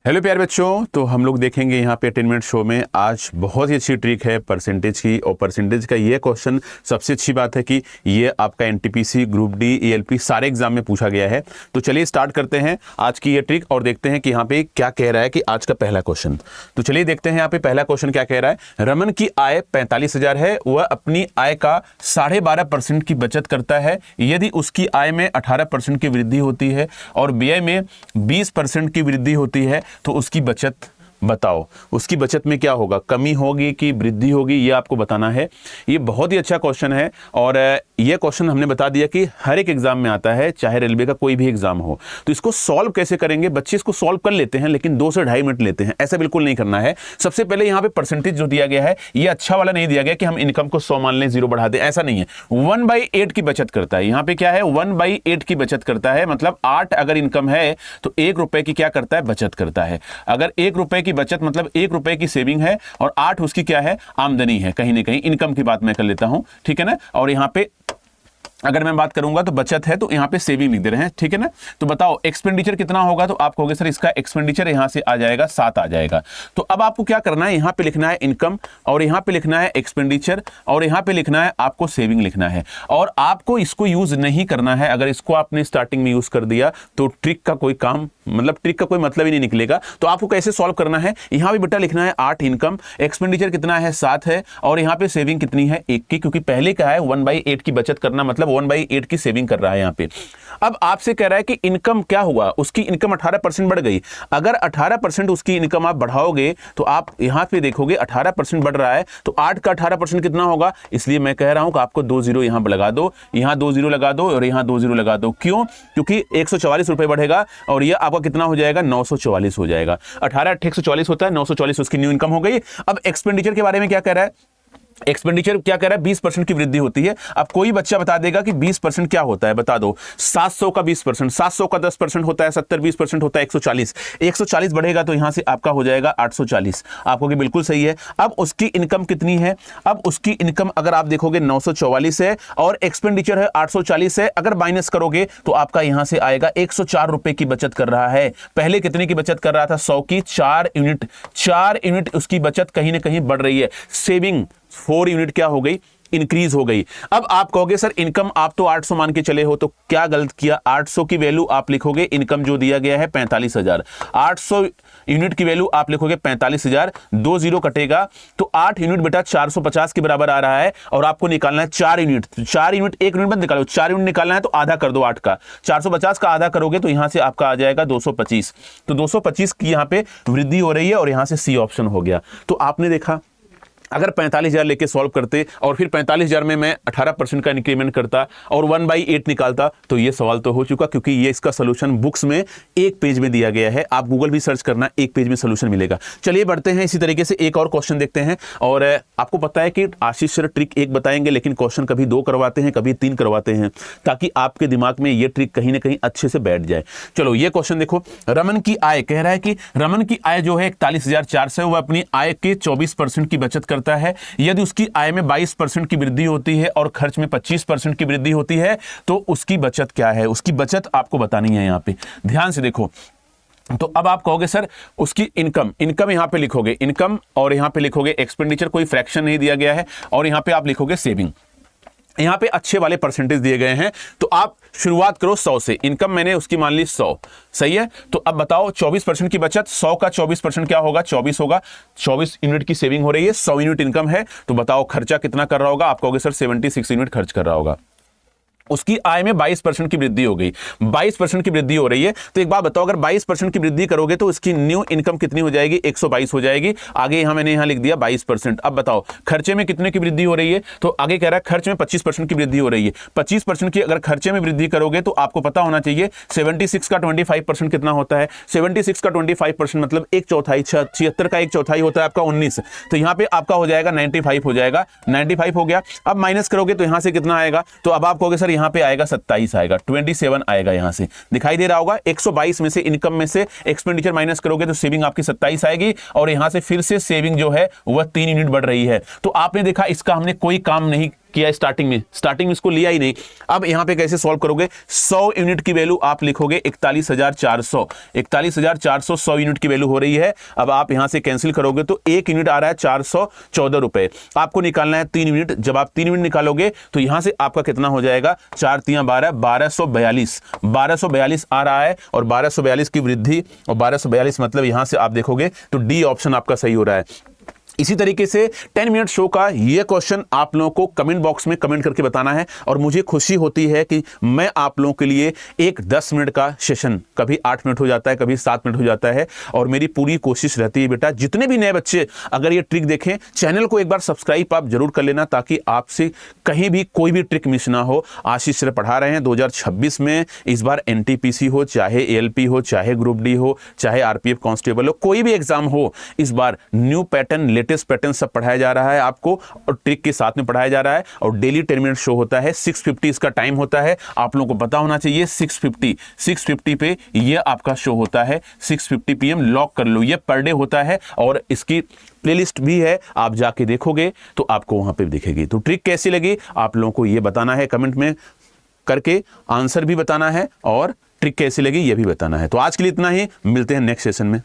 Hello प्यारे बच्चों, तो हम लोग देखेंगे यहाँ पे 10 मिनट शो में आज बहुत ही अच्छी ट्रिक है परसेंटेज की। और परसेंटेज का ये क्वेश्चन सबसे अच्छी बात है कि ये आपका एनटीपीसी, ग्रुप डी, ईएलपी सारे एग्जाम में पूछा गया है। तो चलिए स्टार्ट करते हैं आज की ये ट्रिक और देखते हैं कि यहाँ पे क्या कह रहा है कि आज का पहला क्वेश्चन। तो चलिए देखते हैं यहाँ पे पहला क्वेश्चन क्या कह रहा है। रमन की आय 45,000 है, वह अपनी आय का 12.5% की बचत करता है। यदि उसकी आय में 18% की वृद्धि होती है और व्यय में 20% की वृद्धि होती है तो उसकी बचत बताओ। उसकी बचत में क्या होगा, कमी होगी कि वृद्धि होगी, ये आपको बताना है। ये बहुत ही अच्छा क्वेश्चन है और ये क्वेश्चन हमने बता दिया कि हर एक एग्जाम में आता है, चाहे रेलवे का कोई भी एग्जाम हो। तो इसको सॉल्व कैसे करेंगे, बच्चे इसको सॉल्व कर लेते हैं लेकिन 2 से ढाई मिनट लेते हैं, ऐसा बिल्कुल नहीं करना है। सबसे पहले यहाँ पे परसेंटेज जो दिया गया है ये अच्छा वाला नहीं दिया गया कि हम इनकम को 100 मान लें, 0 बढ़ा दें, ऐसा नहीं है। 1/8 की बचत करता है। यहाँ पे क्या है, 1/8 की बचत करता है, मतलब 8 अगर इनकम है तो 1 रुपए की क्या करता है, बचत करता है। अगर 1 रुपए की बचत मतलब 1 रुपए की सेविंग है और 8 उसकी क्या है, आमदनी है। कहीं ना कहीं इनकम की बात मैं कर लेता हूं, ठीक है ना। और यहां पे अगर मैं बात करूंगा तो बचत है तो यहां पे सेविंग लिख दे रहे हैं, ठीक है ना। तो बताओ एक्सपेंडिचर कितना होगा, तो आप कहोगे सर इसका एक्सपेंडिचर यहां से आ जाएगा 7 आ जाएगा। तो अब आपको क्या करना है, यहां पे लिखना है इनकम और यहां पे लिखना है एक्सपेंडिचर और यहां पे लिखना है आपको सेविंग लिखना है। और आपको इसको यूज नहीं करना है। अगर इसको आपने स्टार्टिंग में यूज कर दिया तो ट्रिक का कोई काम, मतलब ट्रिक का कोई मतलब ही नहीं निकलेगा। तो आपको कैसे सॉल्व करना है, यहां भी बेटा लिखना है 8 इनकम, एक्सपेंडिचर कितना है 7 है और यहां पे सेविंग कितनी है 1 की, क्योंकि पहले का है 1/8 की बचत करना, मतलब 1/8 की सेविंग कर रहा है यहां पे। अब आपसे कह रहा है कि इनकम क्या हुआ, उसकी इनकम 18% बढ़ गई। अगर 18% उसकी इनकम आप बढ़ाओगे तो आप यहां पे देखोगे 18% बढ़ रहा है तो 8 का 18% कितना होगा। इसलिए मैं कह रहा हूं कि आपको 2 0 यहां लगा दो, यहां 2 0 लगा दो और यहां 2 0 लगा दो। क्यों, क्योंकि 144 रुपए बढ़ेगा और यह आपका कितना हो जाएगा, 944 हो जाएगा। 18 144 होता है, 944 उसकी न्यू इनकम हो गई। अब एक्सपेंडिचर के बारे में क्या कह रहा है, एक्सपेंडिचर क्या कह रहा है, 20% की वृद्धि होती है। अब कोई बच्चा बता देगा कि 20% क्या होता है, बता दो। 700 का 20%, 700 का 10% होता है, 70 20% होता है 140। 140 बढ़ेगा तो यहां से आपका हो जाएगा 840। आपको कि बिल्कुल सही है। अब उसकी इनकम कितनी है, अब उसकी इनकम अगर आप देखोगे 944 है और एक्सपेंडिचर है 840 है। अगर माइनस करोगे तो आपका यहां से आएगा 104 रुपए की बचत कर रहा है। पहले कितने की बचत कर रहा था, 100 की, 4 यूनिट, 4 यूनिट उसकी बचत कहीं ना कहीं बढ़ रही है। सेविंग 4 यूनिट क्या हो गई, इंक्रीज हो गई। अब आप कहोगे सर इनकम आप तो 800 मान के चले हो, तो क्या गलत किया। 800 की वैल्यू आप लिखोगे, इनकम जो दिया गया है 45,000, 800 यूनिट की वैल्यू आप लिखोगे 45,000, 2 0 कटेगा तो 8 यूनिट बेटा 450 के बराबर आ रहा है। और आपको निकालना है 4 यूनिट, 4 यूनिट 1 यूनिट मत निकालो, 4 यूनिट निकालना है तो आधा कर दो 8 का। 450 का आधा करोगे तो यहां से आपका आ जाएगा 225। तो 225 की यहां पे वृद्धि हो रही है और यहां से सी ऑप्शन हो गया। तो आपने देखा अगर 45,000 लेके सॉल्व करते और फिर 45,000 में मैं 18% का इंक्रीमेंट करता और 1/8 निकालता तो ये सवाल तो हो चुका, क्योंकि ये इसका सोल्यूशन बुक्स में 1 पेज में दिया गया है। आप गूगल भी सर्च करना, 1 पेज में सोल्यूशन मिलेगा। चलिए बढ़ते हैं, इसी तरीके से एक और क्वेश्चन देखते हैं। और आपको पता है कि आशीष सर ट्रिक 1 बताएंगे लेकिन क्वेश्चन कभी 2 करवाते हैं, कभी 3 करवाते हैं, ताकि आपके दिमाग में ये ट्रिक कहीं ना कहीं अच्छे से बैठ जाए। चलो ये क्वेश्चन देखो, रमन की आय कह रहा है कि रमन की आय जो है 41,400 है, वह अपनी आय के 24% की बचत करता है। यदि उसकी आय में 22% की वृद्धि होती है और खर्च में 25% की वृद्धि होती है तो उसकी बचत क्या है। उसकी बचत आपको बतानी है। यहां पे ध्यान से देखो, तो अब आप कहोगे सर उसकी इनकम, इनकम यहां पे लिखोगे इनकम और यहां पे लिखोगे एक्सपेंडिचर, कोई फ्रैक्शन नहीं दिया गया है, और यहां पे आप लिखोगे सेविंग। यहां पे अच्छे वाले परसेंटेज दिए गए हैं। तो आप शुरुआत करो 100 से, इनकम मैंने उसकी मान ली 100, सही है। तो अब बताओ 24% की बचत, 100 का 24% क्या होगा, 24 होगा। 24 यूनिट की सेविंग हो रही है, 100 यूनिट इनकम है। तो बताओ खर्चा कितना कर रहा होगा, आप कहोगे सर 76 यूनिट खर्च कर रहा होगा। उसकी आय में 22% की वृद्धि हो गई, 22% की वृद्धि हो रही है। तो एक बात बताओ, अगर 22% की वृद्धि करोगे तो इसकी न्यू इनकम कितनी हो जाएगी, 122 हो जाएगी। आगे यहां मैंने यहां लिख दिया 22%। अब बताओ खर्चे में कितने की वृद्धि हो रही है, तो आगे कह रहा है खर्च में 25% की वृद्धि हो रही है। 25% की अगर खर्चे में वृद्धि करोगे तो आपको पता होना चाहिए 76 का 25% कितना होता है। 76 का 25% मतलब 1/4, 76 का 1/4 होता है आपका 19। तो यहां पे आपका हो जाएगा 95 हो जाएगा, 95 हो गया। अब माइनस करोगे तो यहां से कितना आएगा, तो अब आप कहोगे सर यहां पे आएगा 27 आएगा, 27 आएगा। यहां से दिखाई दे रहा होगा 122 में से इनकम में से एक्सपेंडिचर माइनस करोगे तो सेविंग आपकी 27 आएगी और यहां से फिर से सेविंग जो है वह 3 यूनिट बढ़ रही है। तो आपने देखा इसका हमने कोई काम नहीं किया स्टार्टिंग में इसको लिया ही नहीं। अब यहां पे कैसे सॉल्व करोगे, 100 यूनिट की वैल्यू आप लिखोगे 41,400, 41,400 100 यूनिट की वैल्यू हो रही है। अब आप यहां से कैंसिल करोगे तो 1 यूनिट आ रहा है 414 रुपए, आपको निकालना है 3 यूनिट। जब आप 3 यूनिट निकालोगे तो यहां से आपका कितना हो जाएगा, 4 3 12, 1242 आ रहा है। और 1242 की वृद्धि और 1242 मतलब यहां से आप देखोगे तो डी ऑप्शन आपका सही हो रहा है। इसी तरीके से 10 मिनट शो का यह क्वेश्चन आप लोगों को कमेंट बॉक्स में कमेंट करके बताना है। और मुझे खुशी होती है कि मैं आप लोगों के लिए एक 10 मिनट का सेशन, कभी 8 मिनट हो जाता है, कभी 7 मिनट हो जाता है, और मेरी पूरी कोशिश रहती है बेटा जितने भी नए बच्चे अगर ये ट्रिक देखें, चैनल को एक बार सब्सक्राइब आप जरूर कर लेना ताकि आपसे कहीं भी कोई भी ट्रिक मिस ना हो। आशीष सर पढ़ा रहे हैं 2026 में, इस बार एनटीपीसी हो, चाहे एएलपी हो, चाहे ग्रुप डी हो, चाहे आरपीएफ कांस्टेबल हो, कोई भी एग्जाम हो, इस बार न्यू पैटर्न, लेटेस्ट पैटर्न सब पढ़ाया जा रहा है आपको, और ट्रिक के साथ में पढ़ाया जा रहा है। और डेली 10 मिनट शो होता है, 6:50 इसका टाइम होता है, आप लोगों को पता होना चाहिए। 6:50 पे ये आपका शो होता है, 6:50 PM लॉक कर लो, ये पर डे होता है। और इसकी प्लेलिस्ट भी है, आप जाके देखोगे तो आपको वहां पे दिखेगी। तो ट्रिक कैसी लगी आप लोगों को ये बताना है, कमेंट में करके आंसर भी बताना है, और ट्रिक कैसी लगी ये भी बताना है। तो आज के लिए इतना ही, मिलते हैं नेक्स्ट सेशन में।